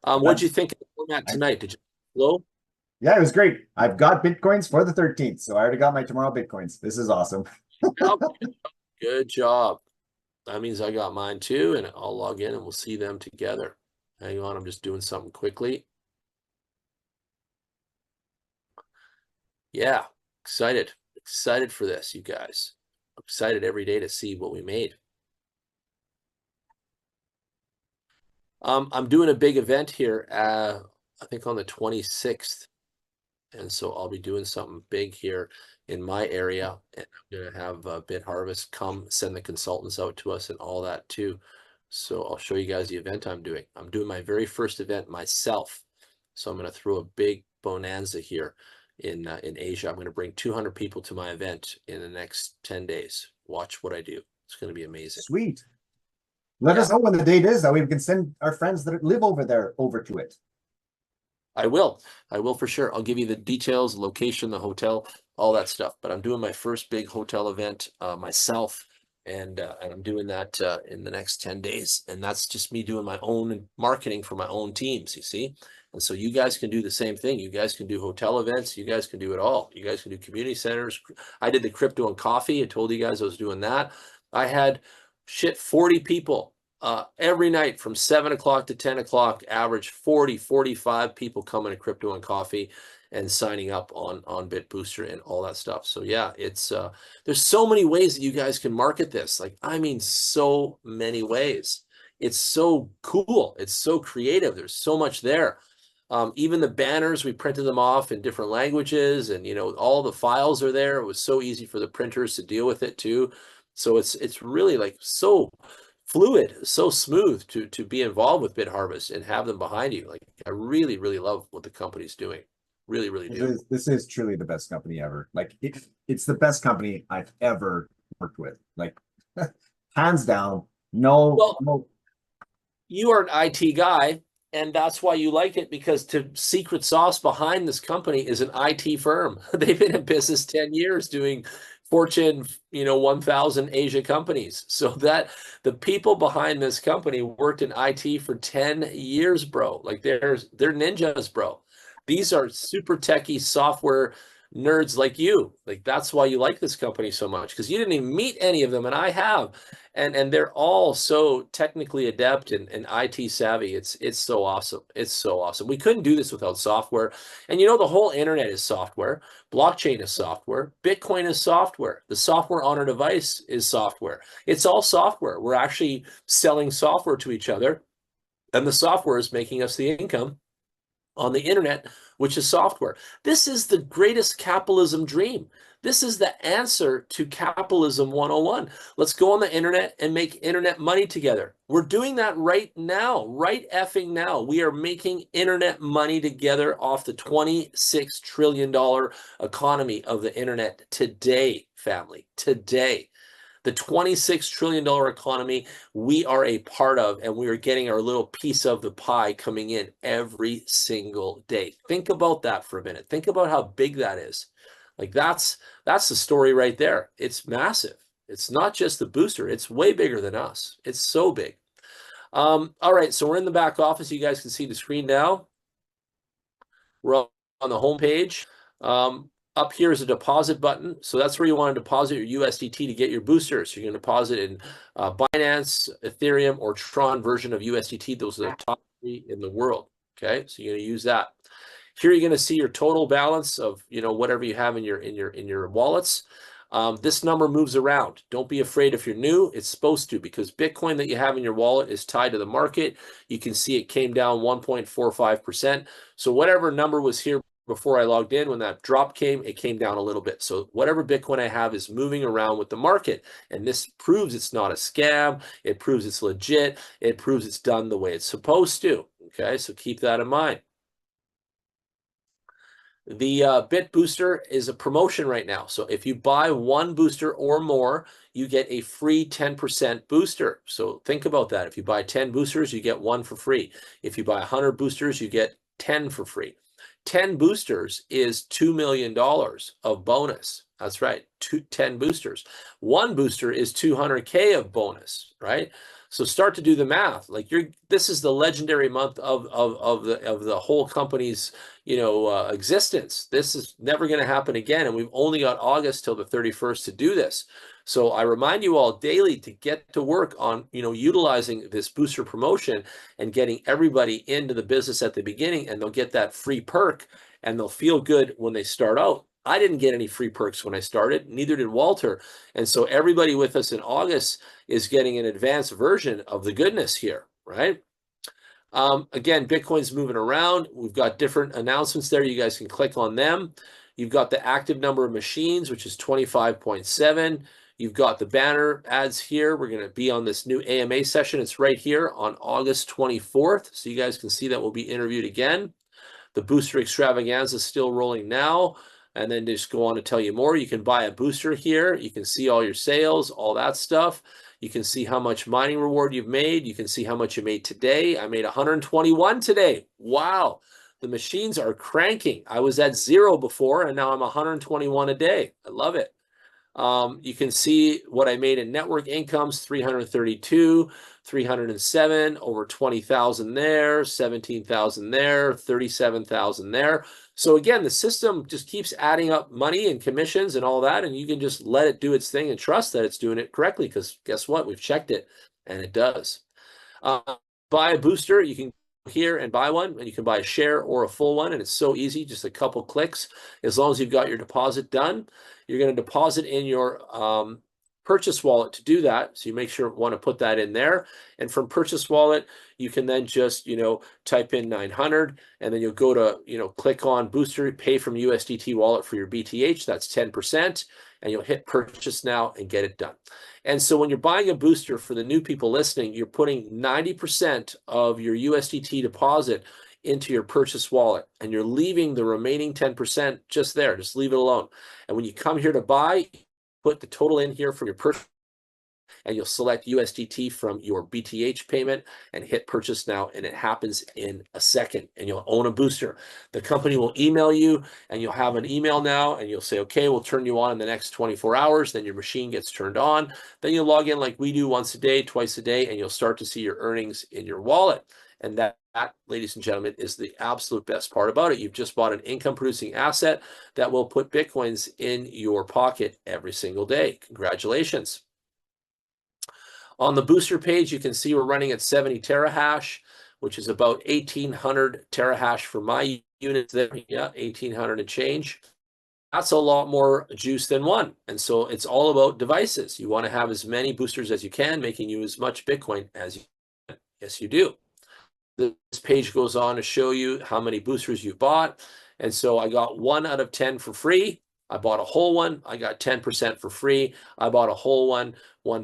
What'd you That's think of the format I, tonight? Did you flow? yeah, it was great. I've got Bitcoins for the 13th, so I already got my tomorrow Bitcoins. This is awesome. Oh, good job. That means I got mine too, and I'll log in and we'll see them together. Hang on, I'm just doing something quickly. Yeah, excited for this, you guys. Excited every day to see what we made. I'm doing a big event here, I think on the 26th. And so I'll be doing something big here in my area. And I'm going to have Bitharvest come send the consultants out to us and all that too. So I'll show you guys the event I'm doing. I'm doing my very first event myself. So I'm going to throw a big bonanza here in Asia. I'm going to bring 200 people to my event in the next 10 days. Watch what I do. It's going to be amazing. Sweet. Let us Yeah. know when the date is. That way we can send our friends that live over there over to it. I will. I will for sure. I'll give you the details, location, the hotel, all that stuff. But I'm doing my first big hotel event myself, and I'm doing that in the next 10 days. And that's just me doing my own marketing for my own teams, you see? And so you guys can do the same thing. You guys can do hotel events. You guys can do it all. You guys can do community centers. I did the crypto and coffee. I told you guys I was doing that. I had 40 people every night from 7 o'clock to 10 o'clock, average 45 people coming to crypto and coffee and signing up on Bitbooster and all that stuff. So yeah, it's there's so many ways that you guys can market this. Like, I mean, so many ways. It's so cool. It's so creative. There's so much there. Even the banners, we printed them off in different languages, and all the files are there. It was so easy for the printers to deal with it too. So it's really like so fluid, so smooth to be involved with Bitharvest and have them behind you. Like, I really love what the company's doing. Really do. This is truly the best company ever. Like it's the best company I've ever worked with. Like hands down. No, Well, no. you are an IT guy, and that's why you like it, because the secret sauce behind this company is an IT firm. They've been in business 10 years doing Fortune, 1000 Asia companies. So that the people behind this company worked in IT for 10 years, bro. Like they're ninjas, bro. These are super techie software nerds like you. Like, that's why you like this company so much, because you didn't even meet any of them, and I have. And they're all so technically adept and IT savvy. It's so awesome. It's so awesome. We couldn't do this without software. And the whole internet is software. Blockchain is software. Bitcoin is software. The software on our device is software. It's all software. We're actually selling software to each other, and the software is making us the income on the internet, which is software. This is the greatest capitalism dream. This is the answer to capitalism 101. Let's go on the internet and make internet money together. We're doing that right now, right effing now. We are making internet money together off the $26 trillion economy of the internet today, family, today. The $26 trillion economy we are a part of, and we are getting our little piece of the pie coming in every single day. Think about that for a minute. Think about how big that is. Like, that's the story right there. It's massive. It's not just the booster. It's way bigger than us. It's so big. All right, so we're in the back office. You guys can see the screen now. We're on the home page. Up here is a deposit button. So that's where you want to deposit your USDT to get your boosters. So you're going to deposit in Binance, Ethereum, or Tron version of USDT. Those are the top 3 in the world. Okay, so you're going to use that. Here you're going to see your total balance of whatever you have in your wallets. This number moves around. Don't be afraid if you're new. It's supposed to, because Bitcoin that you have in your wallet is tied to the market. You can see it came down 1.45%. So whatever number was here before I logged in, when that drop came, it came down a little bit. So whatever Bitcoin I have is moving around with the market. And this proves it's not a scam. It proves it's legit. It proves it's done the way it's supposed to. Okay, so keep that in mind. The Bit Booster is a promotion right now. So if you buy 1 booster or more, you get a free 10% booster. So think about that. If you buy 10 boosters, you get 1 for free. If you buy 100 boosters, you get 10 for free. 10 boosters is $2 million of bonus. That's right, 10 boosters. 1 booster is 200K of bonus, right? So start to do the math. Like this is the legendary month of the whole company's, existence. This is never going to happen again, and we've only got August till the 31st to do this. So I remind you all daily to get to work on, utilizing this booster promotion and getting everybody into the business at the beginning, and they'll get that free perk and they'll feel good when they start out. I didn't get any free perks when I started, neither did Walter. And so everybody with us in August is getting an advanced version of the goodness here, right? Again, Bitcoin's moving around. We've got different announcements there. You guys can click on them. You've got the active number of machines, which is 25.7. You've got the banner ads here. We're going to be on this new AMA session. It's right here on August 24th. So you guys can see that we'll be interviewed again. The booster extravaganza is still rolling now. And then just go on to tell you more. You can buy a booster here. You can see all your sales, all that stuff. You can see how much mining reward you've made. You can see how much you made today. I made 121 today. Wow. The machines are cranking. I was at 0 before, and now I'm 121 a day. I love it. You can see what I made in network incomes, 332, 307, over 20,000 there, 17,000 there, 37,000 there. So again, the system just keeps adding up money and commissions and all that, and you can just let it do its thing and trust that it's doing it correctly, because guess what? We've checked it, and it does. Buy a booster, you can go here and buy one, and you can buy a share or a full one, and it's so easy, just a couple clicks. As long as you've got your deposit done, you're going to deposit in your purchase wallet to do that. So you make sure want to put that in there. And from purchase wallet, you can then just, type in 900, and then you'll go to, click on booster, pay from USDT wallet for your BTH. That's 10%. And you'll hit purchase now and get it done. And so when you're buying a booster, for the new people listening, you're putting 90% of your USDT deposit into your purchase wallet, and you're leaving the remaining 10% just there. Just leave it alone. And when you come here to buy, put the total in here from your purchase, and you'll select USDT from your BTH payment and hit purchase now, and it happens in a second, and you'll own a booster. The company will email you, and you'll have an email now, and you'll say, okay, we'll turn you on in the next 24 hours. Then your machine gets turned on. Then you'll log in like we do, once a day, twice a day, and you'll start to see your earnings in your wallet. And that, ladies and gentlemen, is the absolute best part about it. You've just bought an income-producing asset that will put Bitcoins in your pocket every single day. Congratulations. On the booster page, you can see we're running at 70 terahash, which is about 1,800 terahash for my units there. Yeah, 1,800 and change. That's a lot more juice than one. And so it's all about devices. You want to have as many boosters as you can, making you as much Bitcoin as you can. Yes, you do. This page goes on to show you how many boosters you bought. And so I got 1 out of 10 for free. I bought a whole one. I got 10% for free. I bought a whole one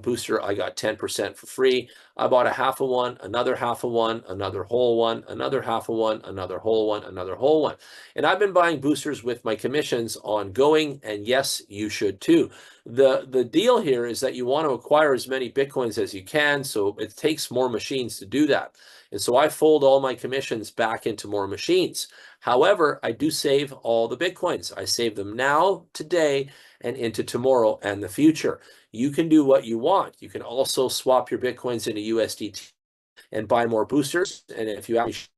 booster. I got 10% for free. I bought a half of one, another half of one, another whole one, another half of one, another whole one, another whole one. And I've been buying boosters with my commissions ongoing. And yes, you should too. The deal here is that you want to acquire as many Bitcoins as you can. So it takes more machines to do that. And so I fold all my commissions back into more machines. However, I do save all the Bitcoins. I save them now, today, and into tomorrow and the future. You can do what you want. You can also swap your Bitcoins into USDT and buy more boosters. And if you ask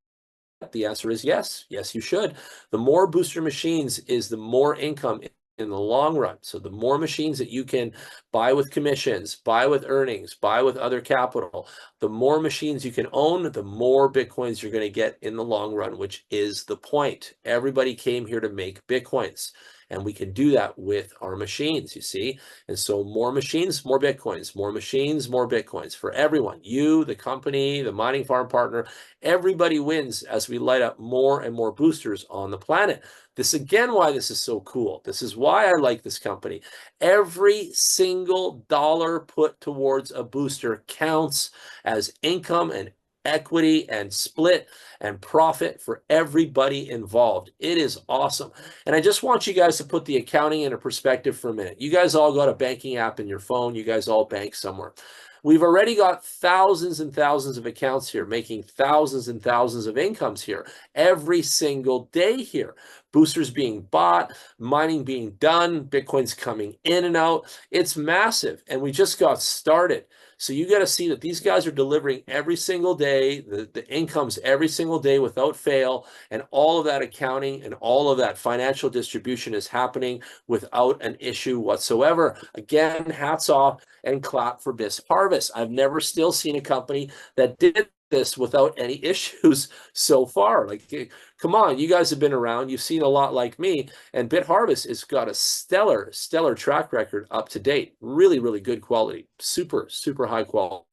me, the answer is yes. Yes, you should. The more booster machines is the more income in the long run. So the more machines that you can buy with commissions, buy with earnings, buy with other capital, the more machines you can own, the more Bitcoins you're going to get in the long run, which is the point. Everybody came here to make Bitcoins, and we can do that with our machines, you see? And so more machines, more Bitcoins, more machines, more Bitcoins for everyone. You, the company, the mining farm partner, everybody wins as we light up more and more boosters on the planet. This again, why this is so cool. This is why I like this company. Every single dollar put towards a booster counts as income and equity and split and profit for everybody involved. It is awesome. And I just want you guys to put the accounting into perspective for a minute. You guys all got a banking app in your phone. You guys all bank somewhere. We've already got thousands and thousands of accounts here, making thousands and thousands of incomes here every single day here. Boosters being bought, mining being done, Bitcoin's coming in and out. It's massive, and we just got started. So you got to see that these guys are delivering every single day, the incomes every single day without fail, and all of that accounting and all of that financial distribution is happening without an issue whatsoever. Again, hats off and clap for Bitharvest. I've never still seen a company that did this without any issues so far. Like, come on, you guys have been around. You've seen a lot like me, and Bitharvest has got a stellar track record up to date. Really, really good quality. Super, super high quality.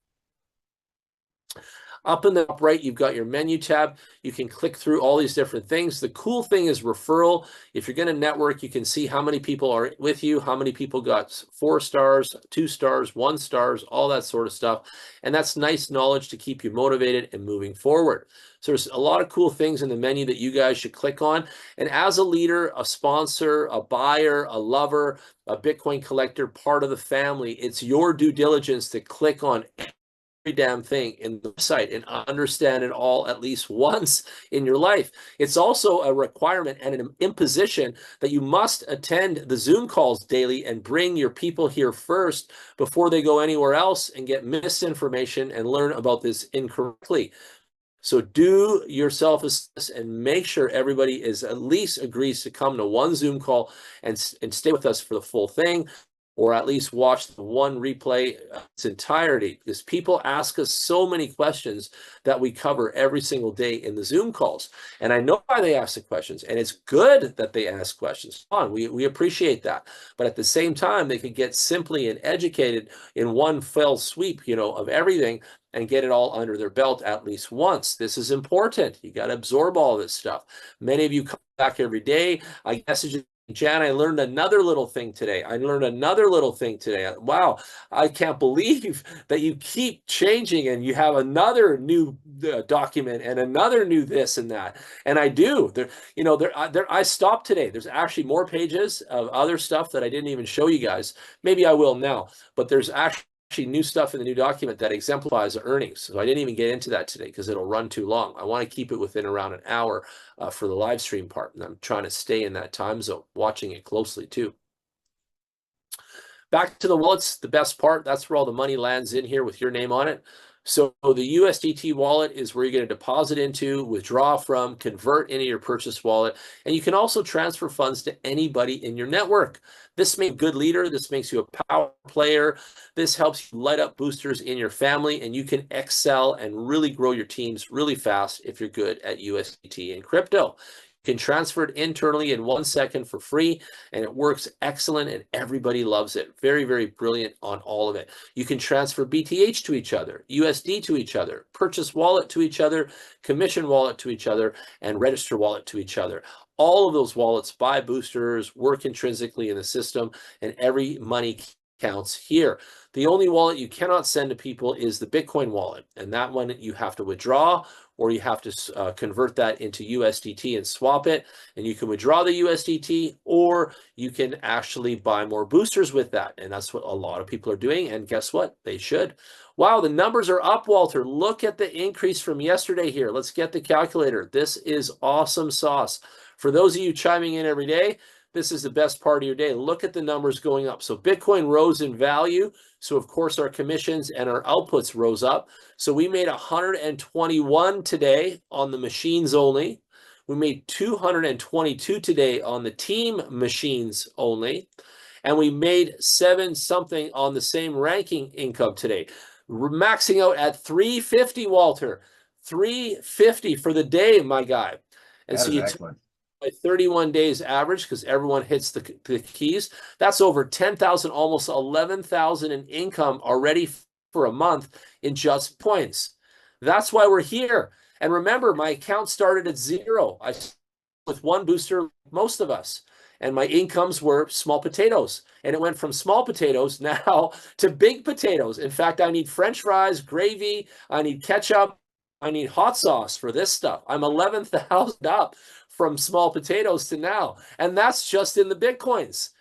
Up in the top right, you've got your menu tab. You can click through all these different things. The cool thing is referral. If you're going to network, you can see how many people are with you, how many people got 4 stars, 2 stars, 1 stars, all that sort of stuff. And that's nice knowledge to keep you motivated and moving forward. So there's a lot of cool things in the menu that you guys should click on. And as a leader, a sponsor, a buyer, a lover, a Bitcoin collector, part of the family, it's your due diligence to click on damn thing in the site and understand it all at least once in your life. It's also a requirement and an imposition that you must attend the Zoom calls daily and bring your people here first before they go anywhere else and get misinformation and learn about this incorrectly. So do yourself assess and make sure everybody is at least agrees to come to one Zoom call and stay with us for the full thing, or at least watch the one replay its entirety, because people ask us so many questions that we cover every single day in the Zoom calls. And I know why they ask the questions, and it's good that they ask questions. We appreciate that. But at the same time, they could get simply and educated in one fell sweep, of everything, and get it all under their belt at least once. This is important. You got to absorb all this stuff. Many of you come back every day. I message you, Jan, I learned another little thing today. Wow, I can't believe that you keep changing and you have another new document and another new this and that. And I do. I stopped today. There's actually more pages of other stuff that I didn't even show you guys. Maybe I will now, but there's actually new stuff in the new document that exemplifies the earnings. So I didn't even get into that today because it'll run too long. I want to keep it within around an hour for the live stream part. And I'm trying to stay in that time zone, watching it closely too. Back to the wallets, the best part, that's where all the money lands in here with your name on it. So the USDT wallet is where you're going to deposit into, withdraw from, convert into your purchase wallet, and you can also transfer funds to anybody in your network. This makes you a good leader. This makes you a power player. This helps you light up boosters in your family, and you can excel and really grow your teams really fast if you're good at USDT and crypto. You can transfer it internally in 1 second for free, and it works excellent, and everybody loves it. Very, very brilliant on all of it. You can transfer BTH to each other, USD to each other, purchase wallet to each other, commission wallet to each other, and register wallet to each other. All of those wallets buy boosters, work intrinsically in the system, and every money counts here. The only wallet you cannot send to people is the Bitcoin wallet, and that one you have to withdraw, or you have to convert that into USDT and swap it, and you can withdraw the USDT, or you can actually buy more boosters with that, and that's what a lot of people are doing, and guess what? They should. Wow, the numbers are up, Walter. Look at the increase from yesterday here. Let's get the calculator. This is awesome sauce. For those of you chiming in every day, this is the best part of your day. Look at the numbers going up. So Bitcoin rose in value. So of course our commissions and our outputs rose up. So we made 121 today on the machines only. We made 222 today on the team machines only. And we made 7 something on the same ranking income today. We're maxing out at 350, Walter. 350 for the day, my guy. And That so is you 31 days average, because everyone hits the keys. That's over 10,000, almost 11,000 in income already for a month in just points. That's why we're here. And remember, my account started at 0. I with one booster, most of us. And my incomes were small potatoes. And it went from small potatoes now to big potatoes. In fact, I need French fries, gravy, I need ketchup, I need hot sauce for this stuff. I'm 11,000 up from small potatoes to now. And that's just in the Bitcoins.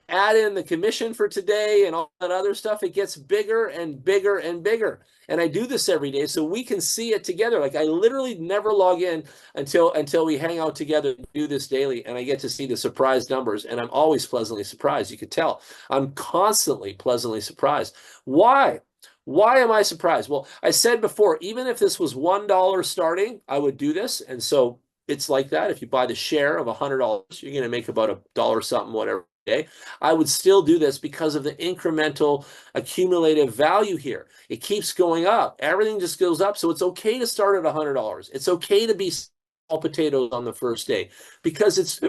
Add in the commission for today and all that other stuff, it gets bigger and bigger and bigger. And I do this every day so we can see it together. Like, I literally never log in until we hang out together and do this daily, and I get to see the surprise numbers, and I'm always pleasantly surprised. You could tell I'm constantly pleasantly surprised. Why? Why am I surprised? Well, I said before, even if this was $1 starting, I would do this. And so it's like that. If you buy the share of $100, you're going to make about $1 something, whatever day. I would still do this because of the incremental accumulative value here. It keeps going up. Everything just goes up. So it's okay to start at $100. It's okay to be small potatoes on the first day because it's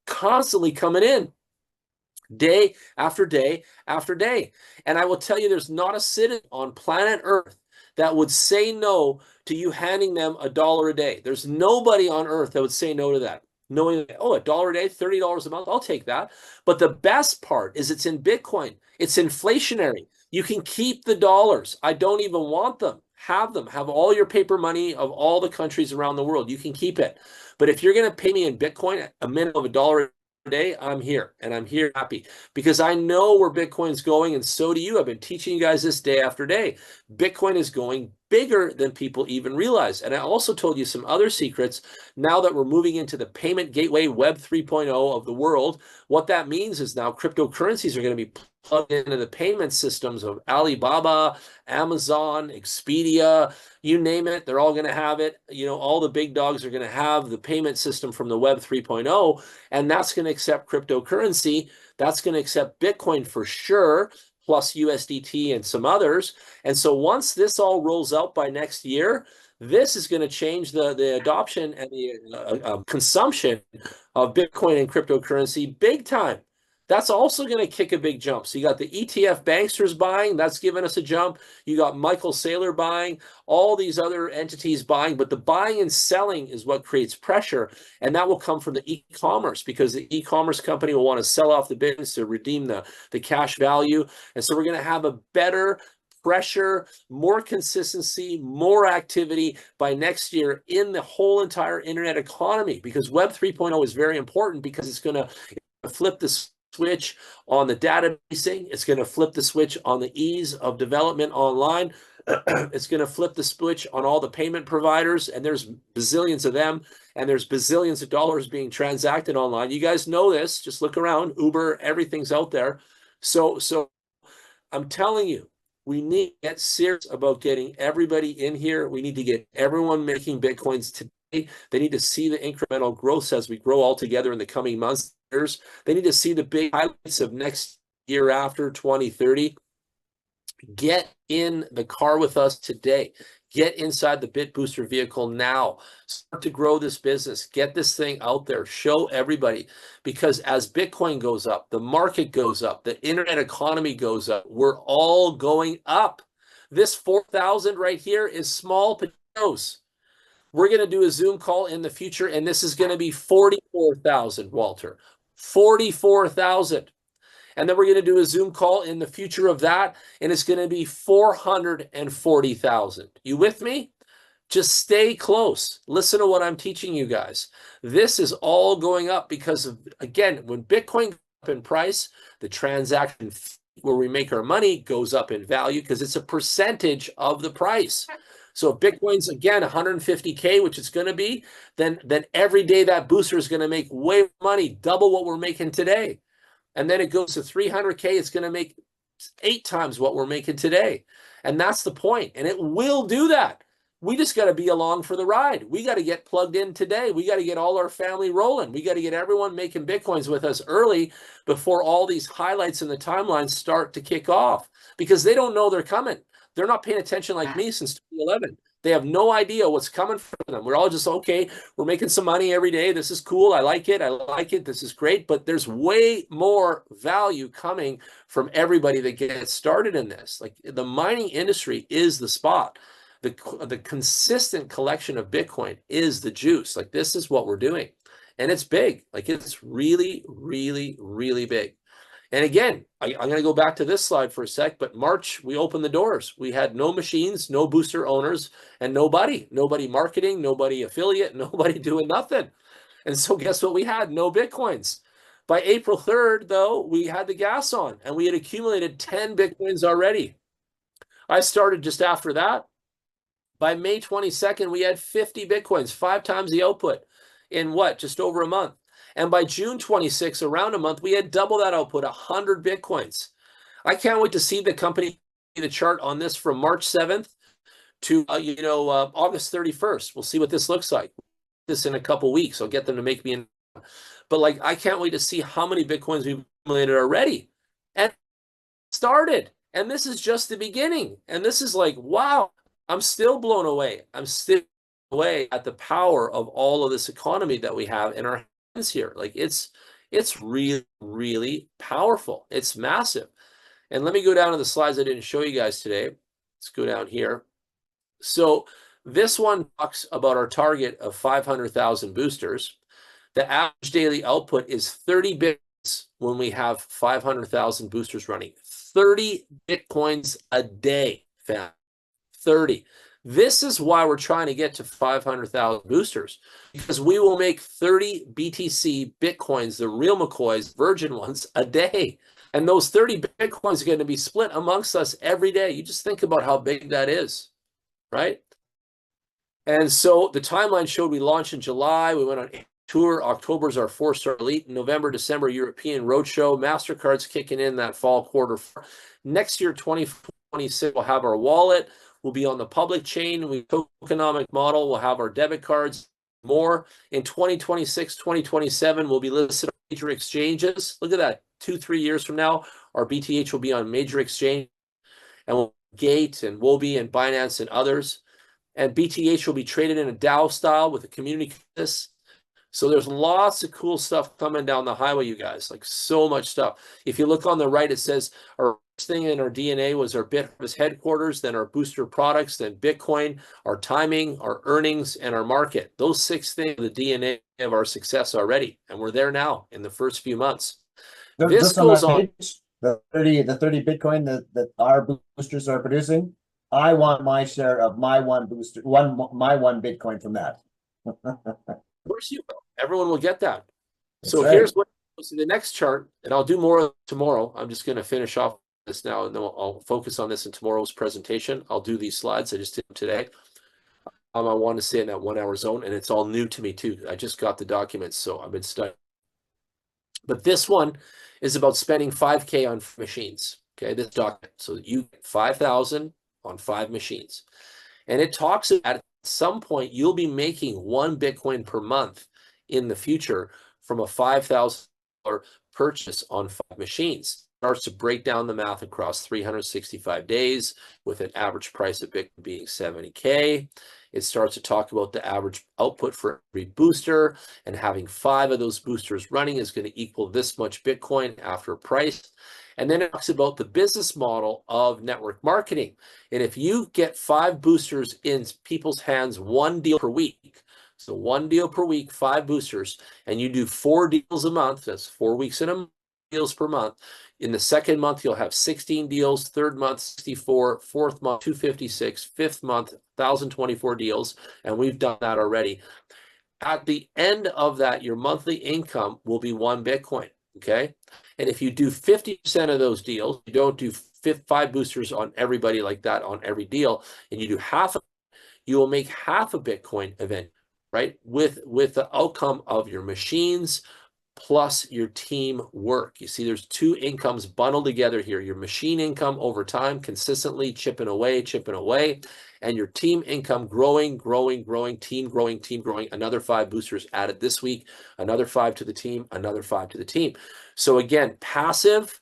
constantly coming in day after day after day. And I will tell you, there's not a citizen on planet Earth that would say no to you handing them $1 a day. There's nobody on Earth that would say no to that. Knowing, oh, $1 a day, $30 a month, I'll take that. But the best part is it's in Bitcoin. It's inflationary. You can keep the dollars. I don't even want them. Have them. Have all your paper money of all the countries around the world. You can keep it. But if you're going to pay me in Bitcoin, a minimum of $1 day, I'm here and I'm here happy because I know where Bitcoin's going, and so do you. I've been teaching you guys this day after day. Bitcoin is going bigger than people even realize. And I also told you some other secrets now that we're moving into the payment gateway Web 3.0 of the world. What that means is now cryptocurrencies are going to be plugged into the payment systems of Alibaba, Amazon, Expedia, you name it, they're all going to have it. You know, all the big dogs are going to have the payment system from the Web 3.0, and that's going to accept cryptocurrency. That's going to accept Bitcoin for sure, plus USDT and some others. And so once this all rolls out by next year, this is going to change the adoption and the consumption of Bitcoin and cryptocurrency big time. That's also going to kick a big jump. So you got the ETF banksters buying, that's giving us a jump. You got Michael Saylor buying, all these other entities buying, but the buying and selling is what creates pressure. And that will come from the e-commerce because the e-commerce company will want to sell off the business to redeem the cash value. And so we're going to have a better pressure, more consistency, more activity by next year in the whole entire internet economy because Web 3.0 is very important because it's going to flip the switch on the databasing. It's going to flip the switch on the ease of development online. It's going to flip the switch on all the payment providers, and there's bazillions of them, and there's bazillions of dollars being transacted online. You guys know this. Just look around. Uber, everything's out there. So I'm telling you, we need to get serious about getting everybody in here. We need to get everyone making Bitcoins today. They need to see the incremental growth as we grow all together in the coming months. They need to see the big highlights of next year after 2030. Get in the car with us today. Get inside the Bitbooster vehicle now. Start to grow this business. Get this thing out there. Show everybody. Because as Bitcoin goes up, the market goes up, the internet economy goes up. We're all going up. This 4,000 right here is small potatoes. We're going to do a Zoom call in the future, and this is going to be 44,000, Walter. 44,000. And then we're going to do a Zoom call in the future of that, and it's going to be 440,000. You with me? Just stay close. Listen to what I'm teaching you guys. This is all going up because of, again, when Bitcoin goes up in price, the transaction where we make our money goes up in value because it's a percentage of the price. So if Bitcoin's, again, 150K, which it's going to be, then every day that booster is going to make way more money, double what we're making today. And then it goes to 300K, it's going to make 8 times what we're making today. And that's the point. And it will do that. We just got to be along for the ride. We got to get plugged in today. We got to get all our family rolling. We got to get everyone making Bitcoins with us early before all these highlights in the timeline start to kick off because they don't know they're coming. They're not paying attention like me since 2011. They have no idea what's coming for them. We're all just, okay, we're making some money every day. This is cool. I like it. I like it. This is great. But there's way more value coming from everybody that gets started in this. Like the mining industry is the spot. The consistent collection of Bitcoin is the juice. Like this is what we're doing. And it's big. Like it's really, really, really big. And again, I'm going to go back to this slide for a sec, but March, we opened the doors. We had no machines, no booster owners, and nobody marketing, nobody affiliate, nobody doing nothing. And so guess what we had? No Bitcoins. By April 3rd, though, we had the gas on, and we had accumulated 10 Bitcoins already. I started just after that. By May 22nd, we had 50 Bitcoins, 5 times the output in what? Just over a month. And by June 26, around a month, we had double that output, 100 Bitcoins. I can't wait to see the company the chart on this from March 7th to August 31st. We'll see what this looks like. This in a couple weeks. I'll get them to make me but like I can't wait to see how many Bitcoins we've accumulated already. And started. And this is just the beginning. And this is like, wow, I'm still blown away. I'm still away at the power of all of this economy that we have in our hands here. Like it's really, really powerful. It's massive. And let me go down to the slides I didn't show you guys today. Let's go down here. So this one talks about our target of 500,000 boosters. The average daily output is 30 Bitcoins when we have 500,000 boosters running. 30 Bitcoins a day, fam. 30. This is why we're trying to get to 500,000 boosters, because we will make 30 BTC Bitcoins, the real McCoys, virgin ones, a day. And those 30 Bitcoins are going to be split amongst us every day. You just think about how big that is, right? And so the timeline showed we launched in July. We went on tour. October's our 4-star elite. November, December, European roadshow. MasterCard's kicking in that fall quarter. Next year, 2026, we'll have our wallet. We'll be on the public chain. We tokenomic model. We'll have our debit cards. More in 2026, 2027, we'll be listed on major exchanges. Look at that. 2-3 years from now, our BTH will be on major exchange, and we'll Gate and Wobi and Binance and others. And BTH will be traded in a DAO style with a community. So there's lots of cool stuff coming down the highway, you guys, like so much stuff. If you look on the right, it says our first thing in our DNA was our Bitharvest headquarters, then our booster products, then Bitcoin, our timing, our earnings, and our market. Those 6 things are the DNA of our success already. And we're there now in the first few months. This Just on goes that on. page, the 30 Bitcoin that our boosters are producing, I want my share of my one booster, my one Bitcoin from that. Of course you will. Everyone will get that. That's So right. here's what goes in the next chart, and I'll do more tomorrow. I'm just going to finish off this now, and then I'll focus on this in tomorrow's presentation. I'll do these slides. I just did them today. I want to stay in that 1 hour zone, and it's all new to me too. I just got the documents, so I've been studying. But this one is about spending 5K on machines. Okay, this document. So you get 5,000 on 5 machines. And it talks about at some point you'll be making 1 Bitcoin per month in the future from a $5,000 purchase on 5 machines. It starts to break down the math across 365 days with an average price of Bitcoin being 70K. It starts to talk about the average output for every booster, and having 5 of those boosters running is going to equal this much Bitcoin after a price. And then it talks about the business model of network marketing. And if you get 5 boosters in people's hands, 1 deal per week, so 1 deal per week, 5 boosters, and you do 4 deals a month, that's 4 weeks in a month, deals per month. In the second month, you'll have 16 deals, third month, 64, fourth month, 256, fifth month, 1,024 deals, and we've done that already. At the end of that, your monthly income will be 1 Bitcoin, okay? And if you do 50% of those deals, you don't do 5 boosters on everybody like that on every deal, and you do half, you will make half a Bitcoin event, right? With the outcome of your machines plus your team work. You see, there's 2 incomes bundled together here. Your machine income over time, consistently chipping away, and your team income growing, team growing. Another 5 boosters added this week, another 5 to the team, another 5 to the team. So again, passive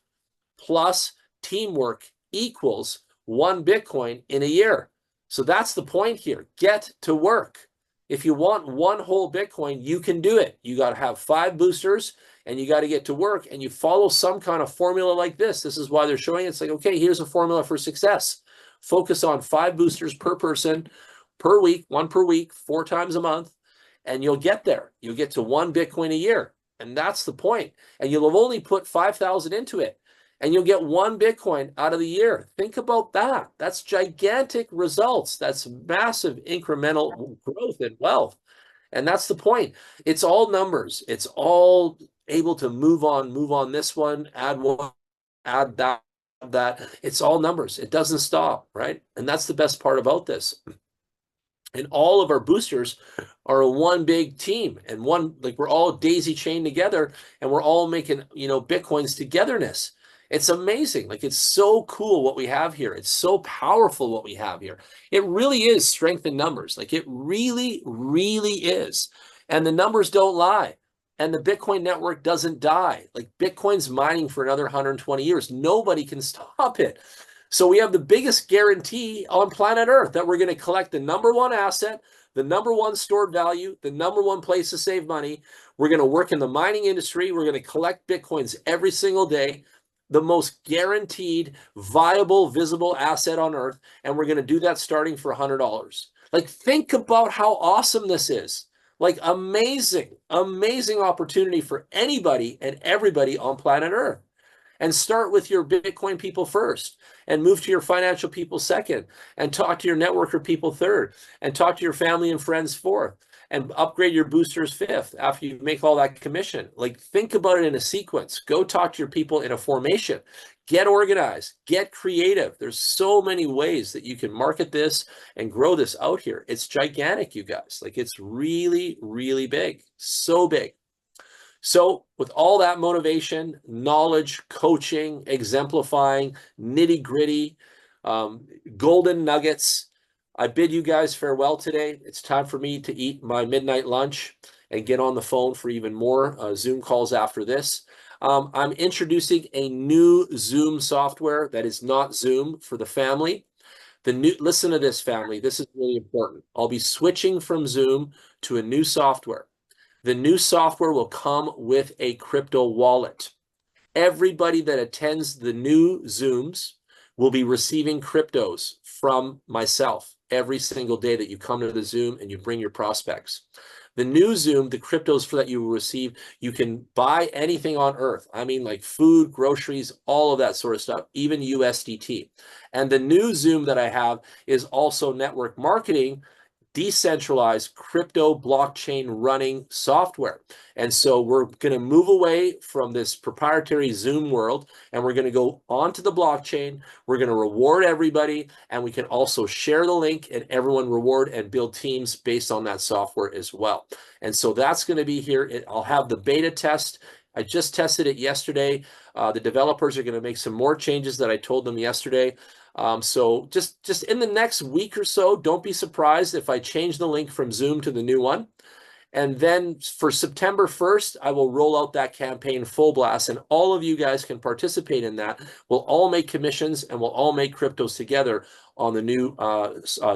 plus teamwork equals 1 Bitcoin in a year. So that's the point here. Get to work. If you want 1 whole Bitcoin, you can do it. You got to have 5 boosters and you got to get to work, and you follow some kind of formula like this. This is why they're showing it. It's like, okay, here's a formula for success. Focus on 5 boosters per person per week, 1 per week, 4 times a month, and you'll get there. You'll get to 1 Bitcoin a year. And that's the point. And you'll have only put 5,000 into it, and you'll get 1 Bitcoin out of the year. Think about that. That's gigantic results. That's massive incremental growth and wealth. And that's the point. It's all numbers. It's all able to move on this one, add one, add that. It's all numbers. It doesn't stop, right? And that's the best part about this. And all of our boosters are a 1 big team, and one, like, we're all daisy chained together, and we're all making, Bitcoins togetherness. It's amazing. Like, it's so cool what we have here. It's so powerful what we have here. It really is strength in numbers. Like, it really, really is. And the numbers don't lie. And the Bitcoin network doesn't die. Like, Bitcoin's mining for another 120 years. Nobody can stop it. So we have the biggest guarantee on planet Earth that we're going to collect the number one asset, the number one stored value, the number one place to save money. We're going to work in the mining industry. We're going to collect Bitcoins every single day, the most guaranteed, viable, visible asset on Earth. And we're going to do that starting for $100. Like, think about how awesome this is. Like, amazing, amazing opportunity for anybody and everybody on planet Earth. And start with your Bitcoin people first, and move to your financial people second, and talk to your networker people third, and talk to your family and friends fourth, and upgrade your boosters fifth after you make all that commission. Like, think about it in a sequence. Go talk to your people in a formation. Get organized, get creative. There's so many ways that you can market this and grow this out here. It's gigantic, you guys. Like, it's really, really big, so big. So with all that motivation, knowledge, coaching, exemplifying, nitty gritty, golden nuggets, I bid you guys farewell today. It's time for me to eat my midnight lunch and get on the phone for even more Zoom calls after this. I'm introducing a new Zoom software that is not Zoom for the family. Listen to this, family. This is really important. I'll be switching from Zoom to a new software. The new software will come with a crypto wallet. Everybody that attends the new Zooms will be receiving cryptos from myself every single day that you come to the Zoom and you bring your prospects. The new Zoom, the cryptos that you will receive, you can buy anything on Earth. I mean, like food, groceries, all of that sort of stuff, even USDT. And the new Zoom that I have is also network marketing, decentralized crypto blockchain running software. And so we're going to move away from this proprietary Zoom world, and we're going to go onto the blockchain. We're going to reward everybody, and we can also share the link and everyone reward and build teams based on that software as well. And so that's going to be here. I'll have the beta test. I just tested it yesterday. The developers are going to make some more changes that I told them yesterday. So just in the next week or so, don't be surprised if I change the link from Zoom to the new one. And then for September 1st, I will roll out that campaign full blast, and all of you guys can participate in that. We'll all make commissions, and we'll all make cryptos together on the new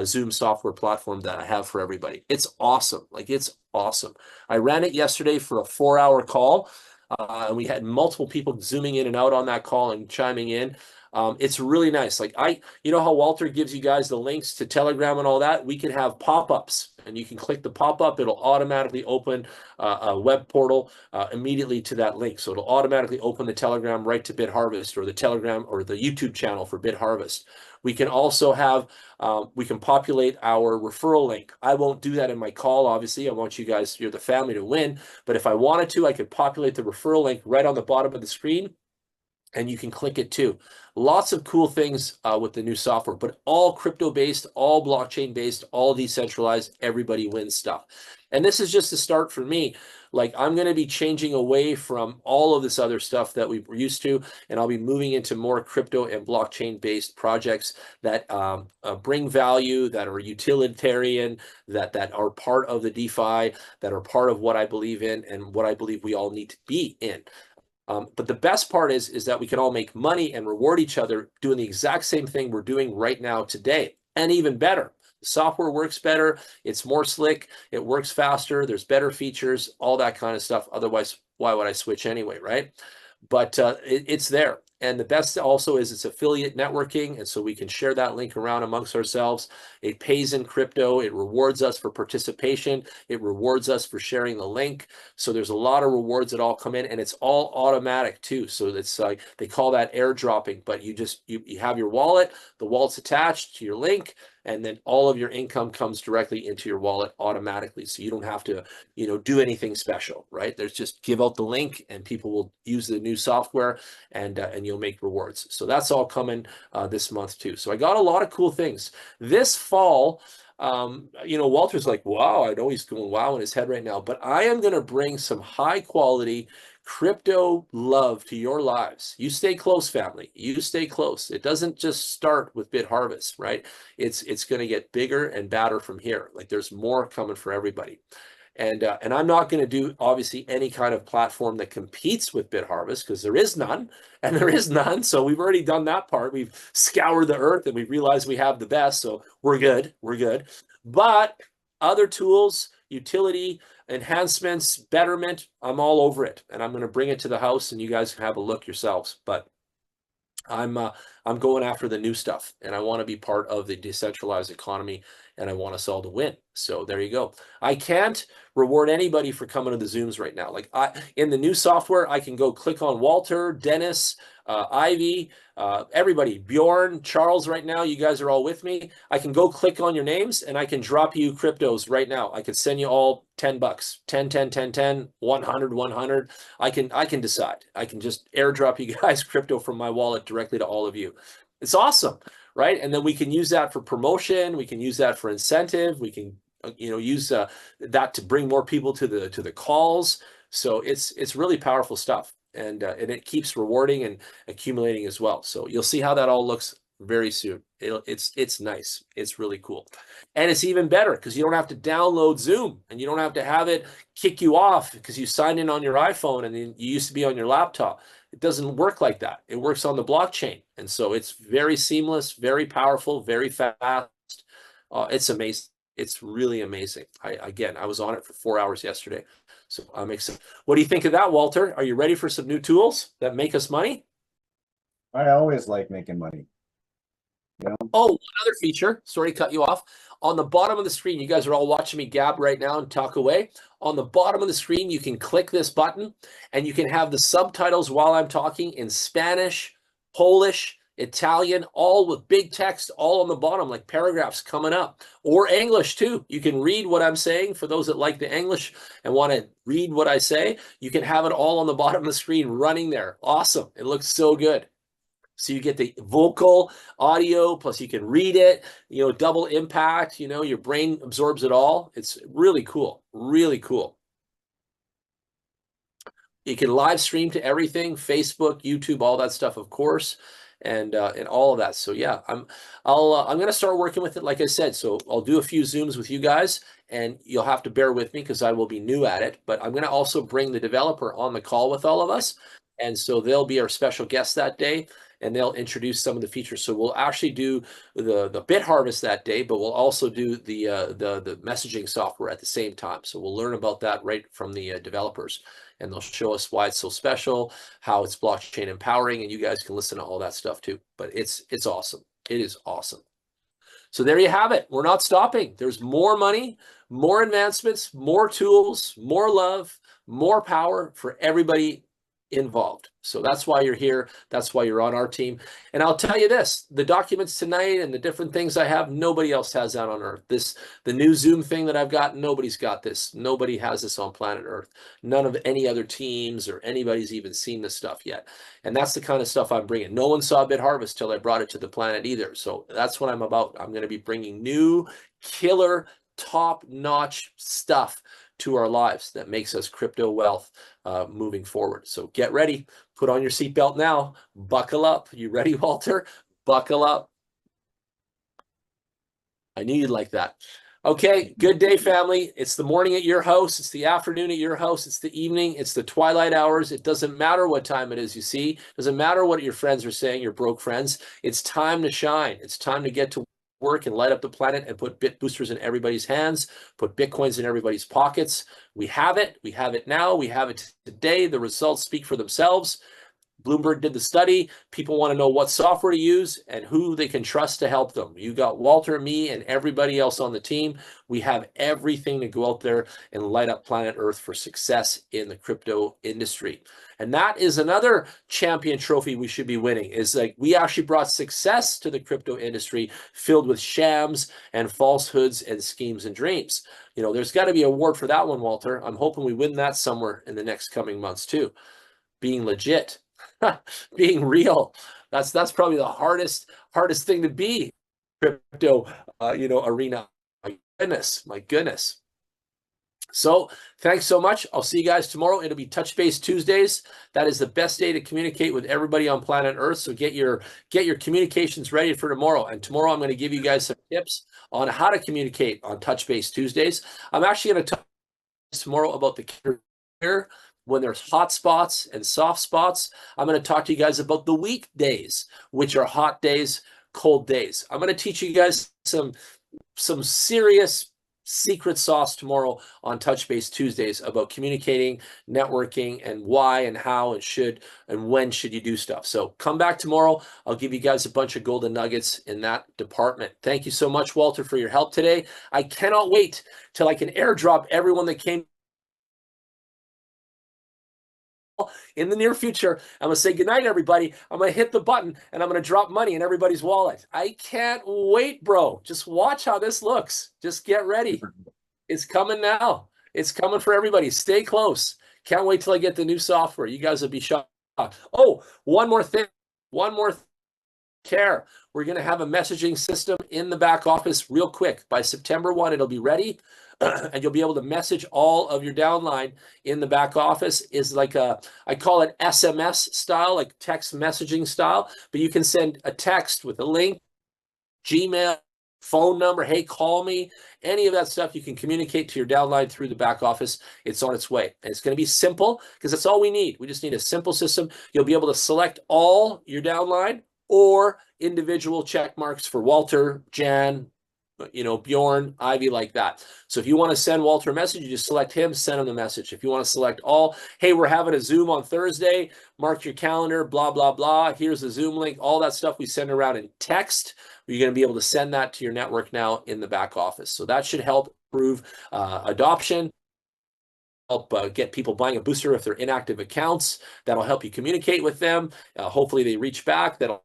Zoom software platform that I have for everybody. It's awesome. Like, it's awesome. I ran it yesterday for a 4-hour call, and we had multiple people zooming in and out on that call and chiming in. It's really nice. Like, you know how Walter gives you guys the links to Telegram and all that? We can have pop-ups, and you can click the pop-up. It'll automatically open a web portal immediately to that link. So it'll automatically open the Telegram right to Bitharvest, or the Telegram or the YouTube channel for Bitharvest. We can also have, we can populate our referral link. I won't do that in my call, obviously. I want you guys, you're the family, to win. But if I wanted to, I could populate the referral link right on the bottom of the screen, and you can click it too. Lots of cool things with the new software, but all crypto-based, all blockchain-based, all decentralized, everybody wins stuff. And this is just a start for me. Like, I'm going to be changing away from all of this other stuff that we were used to, and I'll be moving into more crypto and blockchain-based projects that bring value, that are utilitarian, that are part of the DeFi, that are part of what I believe in and what I believe we all need to be in. But the best part is that we can all make money and reward each other doing the exact same thing we're doing right now today, and even better. The software works better, it's more slick, it works faster, there's better features, all that kind of stuff. Otherwise, why would I switch anyway, right? But it's there. And the best also is it's affiliate networking, and so we can share that link around amongst ourselves. It pays in crypto. It rewards us for participation. It rewards us for sharing the link. So there's a lot of rewards that all come in, and it's all automatic too. So it's like, they call that airdropping, but you have your wallet, the wallet's attached to your link, and then all of your income comes directly into your wallet automatically. So you don't have to, do anything special, right? There's just give out the link, and people will use the new software, and you'll make rewards. So that's all coming this month too. So I got a lot of cool things this fall. Walter's like, wow, I know he's going wow in his head right now, but I am going to bring some high quality crypto love to your lives. You stay close, family. You stay close. It doesn't just start with Bitharvest, right? It's going to get bigger and badder from here. Like there's more coming for everybody. And I'm not going to do obviously any kind of platform that competes with Bitharvest because there is none, and there is none. So we've already done that part. We've scoured the earth and we realized we have the best. So we're good. We're good. But other tools, utility, enhancements, betterment, I'm all over it, and I'm going to bring it to the house, and you guys can have a look yourselves. But I'm going after the new stuff, and I want to be part of the decentralized economy, and I want us all to win. So there you go. I can't reward anybody for coming to the Zooms right now. Like in the new software, I can go click on Walter, Dennis, Ivy, everybody, Bjorn, Charles. Right now, you guys are all with me. I can go click on your names, and I can drop you cryptos right now. I could send you all $10, 10, 10, 10, 10, 100, 100. I can decide. I can just airdrop you guys crypto from my wallet directly to all of you. It's awesome, right? And then we can use that for promotion. We can use that for incentive. We can, use that to bring more people to the calls. So it's really powerful stuff, and it keeps rewarding and accumulating as well. So you'll see how that all looks very soon. It's nice. It's really cool, and it's even better because you don't have to download Zoom, and you don't have to have it kick you off because you signed in on your iPhone and then you used to be on your laptop. It doesn't work like that. It works on the blockchain. And so it's very seamless, very powerful, very fast. It's amazing. It's really amazing. I was on it for 4 hours yesterday. So I'm excited. What do you think of that, Walter? Are you ready for some new tools that make us money? I always like making money. Oh, one other feature. Sorry to cut you off. On the bottom of the screen, you guys are all watching me gab right now and talk away. On the bottom of the screen, you can click this button and you can have the subtitles while I'm talking in Spanish, Polish, Italian, all with big text, all on the bottom, like paragraphs coming up, or English too. You can read what I'm saying. For those that like the English and want to read what I say, you can have it all on the bottom of the screen running there. Awesome. It looks so good. So you get the vocal audio, plus you can read it, double impact, your brain absorbs it all. It's really cool, really cool. You can live stream to everything, Facebook, YouTube, all that stuff, of course, and all of that. So yeah, I'm going to start working with it, like I said. So I'll do a few Zooms with you guys, and you'll have to bear with me because I will be new at it. But I'm going to also bring the developer on the call with all of us, and so they'll be our special guest that day, and they'll introduce some of the features. So we'll actually do the Bitharvest that day, but we'll also do the messaging software at the same time. So we'll learn about that right from the developers, and they'll show us why it's so special, how it's blockchain empowering, and you guys can listen to all that stuff too. But it's awesome. It is awesome. So there you have it. We're not stopping. There's more money, more advancements, more tools, more love, more power for everybody involved. So that's why you're here. That's why you're on our team. And I'll tell you this, the documents tonight and the different things I have, nobody else has that on Earth. The new Zoom thing that I've got, nobody's got this. Nobody has this on planet Earth. None of any other teams or anybody's even seen this stuff yet. And that's the kind of stuff I'm bringing. No one saw Bitharvest till I brought it to the planet either. So that's what I'm about. I'm going to be bringing new killer, top-notch stuff to our lives that makes us crypto wealth moving forward. So get ready. Put on your seatbelt now. Buckle up. You ready, Walter? Buckle up. I knew you'd like that. Okay, good day, family. It's the morning at your house. It's the afternoon at your house. It's the evening. It's the twilight hours. It doesn't matter what time it is, you see. It doesn't matter what your friends are saying, your broke friends. It's time to shine. It's time to get to work and light up the planet and put bit boosters in everybody's hands, put Bitcoins in everybody's pockets. We have it. We have it now. We have it today. The results speak for themselves. Bloomberg did the study. People want to know what software to use and who they can trust to help them. You got Walter, me, and everybody else on the team. We have everything to go out there and light up planet Earth for success in the crypto industry. And that is another champion trophy we should be winning, is like we actually brought success to the crypto industry filled with shams and falsehoods and schemes and dreams. There's got to be an award for that one, Walter. I'm hoping we win that somewhere in the next coming months too. Being legit. Being real, that's probably the hardest thing to be crypto arena. My goodness. So thanks so much. I'll see you guys tomorrow. It'll be Touch Base Tuesdays. That is the best day to communicate with everybody on planet Earth. So get your communications ready for tomorrow. And tomorrow I'm going to give you guys some tips on how to communicate on Touch Base Tuesdays. I'm actually going to talk tomorrow about the care when there's hot spots and soft spots. I'm going to talk to you guys about the weekdays, which are hot days, cold days. I'm going to teach you guys some serious secret sauce tomorrow on Touch Base Tuesdays about communicating, networking, and why and how and should and when should you do stuff. So come back tomorrow. I'll give you guys a bunch of golden nuggets in that department. Thank you so much, Walter, for your help today. I cannot wait till I can airdrop everyone that came in the near future. I'm gonna say goodnight, everybody. I'm gonna hit the button and I'm gonna drop money in everybody's wallet. I can't wait, bro. Just watch how this looks. Just get ready. It's coming now. It's coming for everybody. Stay close. Can't wait till I get the new software. You guys will be shocked. Oh, one more thing. One more care. We're going to have a messaging system in the back office real quick. By September 1, it'll be ready. And you'll be able to message all of your downline in the back office. Is like I call it SMS style, like text messaging style, but you can send a text with a link, Gmail, phone number, hey, call me, any of that stuff. You can communicate to your downline through the back office. It's on its way. And it's going to be simple because that's all we need. We just need a simple system. You'll be able to select all your downline or individual check marks for Walter, Jan, Bjorn, Ivy, like that. So if you want to send Walter a message, you just select him, send him the message. If you want to select all, hey, we're having a Zoom on Thursday, mark your calendar, blah, blah, blah. Here's the Zoom link, all that stuff we send around in text. You're going to be able to send that to your network now in the back office. So that should help improve adoption, help get people buying a booster if they're inactive accounts. That'll help you communicate with them. Hopefully they reach back. That'll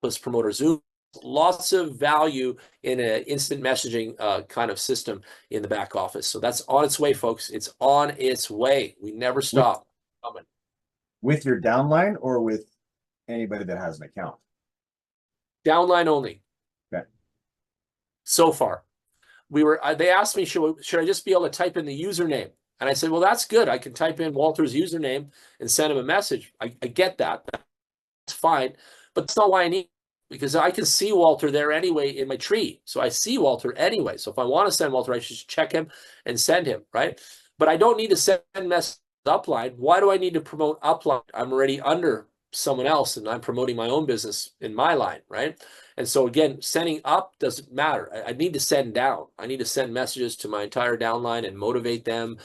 help us promote our Zoom. Lots of value in an instant messaging kind of system in the back office. So that's on its way, folks. It's on its way. We never stop coming. With your downline or with anybody that has an account? Downline only. Okay. So far, they asked me, should I just be able to type in the username? And I said, well, that's good. I can type in Walter's username and send him a message. I get that. That's fine. But that's not why I need, because I can see Walter there anyway in my tree. So I see Walter anyway. So if I want to send Walter, I should check him and send him, right? But I don't need to send messages upline. Why do I need to promote upline? I'm already under someone else and I'm promoting my own business in my line, right? And so again, sending up doesn't matter. I need to send down. I need to send messages to my entire downline and motivate them,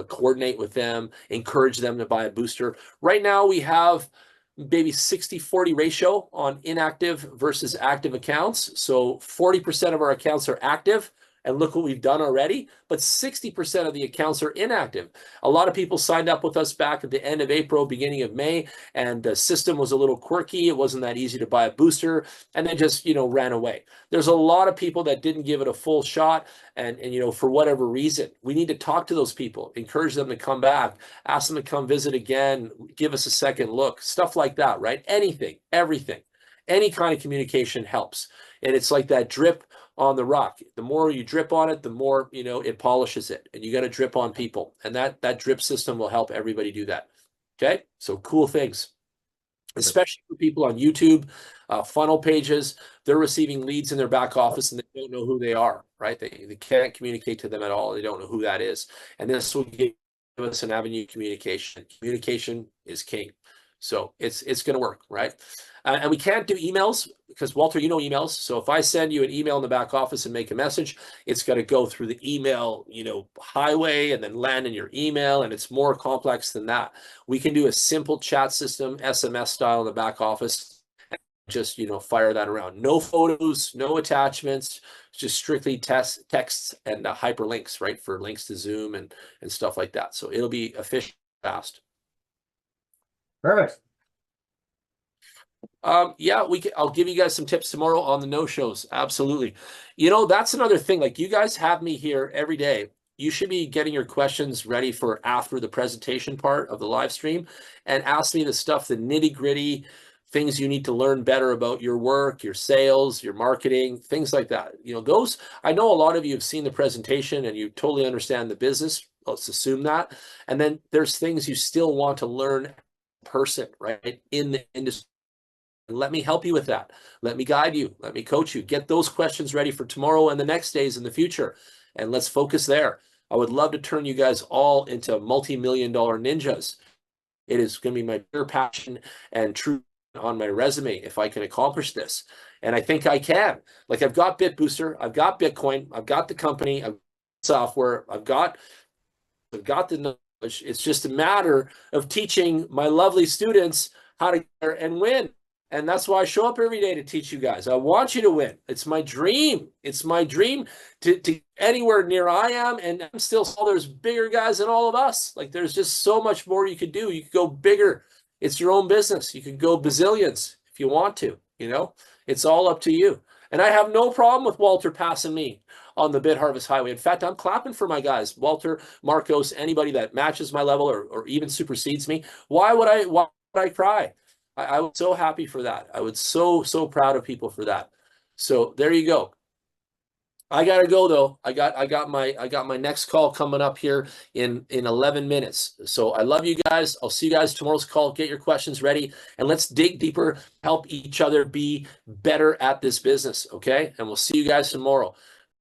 coordinate with them, encourage them to buy a booster. Right now we have maybe 60-40 ratio on inactive versus active accounts. So 40% of our accounts are active, and look what we've done already, but 60% of the accounts are inactive. A lot of people signed up with us back at the end of April, beginning of May, and the system was a little quirky. It wasn't that easy to buy a booster, and then just, ran away. There's a lot of people that didn't give it a full shot, and for whatever reason. We need to talk to those people, encourage them to come back, ask them to come visit again, give us a second look, stuff like that, right? Anything, everything, any kind of communication helps. And it's like that drip on the rock. The more you drip on it, the more, it polishes it. And you got to drip on people. And that drip system will help everybody do that. Okay? So cool things. Especially for people on YouTube, funnel pages, they're receiving leads in their back office and they don't know who they are, right? They can't communicate to them at all. They don't know who that is. And this will give us an avenue of communication. Communication is king. So it's going to work, right? And we can't do emails because, Walter, emails. So if I send you an email in the back office and make a message, it's got to go through the email, highway and then land in your email. And it's more complex than that. We can do a simple chat system, SMS style in the back office, and just, fire that around. No photos, no attachments, just strictly texts and hyperlinks, right? For links to Zoom and stuff like that. So it'll be efficient, fast. Perfect. Yeah, I'll give you guys some tips tomorrow on the no-shows. Absolutely. That's another thing. Like, you guys have me here every day. You should be getting your questions ready for after the presentation part of the live stream and ask me the stuff, the nitty-gritty things you need to learn better about your work, your sales, your marketing, things like that. Those, I know a lot of you have seen the presentation and you totally understand the business. Let's assume that. And then there's things you still want to learn in person, right? In the industry. And let me help you with that. Let me guide you. Let me coach you. Get those questions ready for tomorrow and the next days in the future. And let's focus there. I would love to turn you guys all into multi-million-dollar ninjas. It is going to be my pure passion and truth on my resume if I can accomplish this. And I think I can. Like, I've got Bitbooster, I've got Bitcoin, I've got the company, I've got software, I've got the knowledge. It's just a matter of teaching my lovely students how to get there and win. And that's why I show up every day to teach you guys. I want you to win. It's my dream. It's my dream to anywhere near I am. And I'm still, there's bigger guys than all of us. Like, there's just so much more you could do. You could go bigger. It's your own business. You could go bazillions if you want to, you know, it's all up to you. And I have no problem with Walter passing me on the Bitharvest Highway. In fact, I'm clapping for my guys, Walter, Marcos, anybody that matches my level or even supersedes me. Why would I cry? I was so happy for that. I was so proud of people for that. So there you go. I gotta go though. I got my next call coming up here in 11 minutes. So I love you guys. I'll see you guys tomorrow's call. Get your questions ready and let's dig deeper, help each other be better at this business. Okay. And we'll see you guys tomorrow.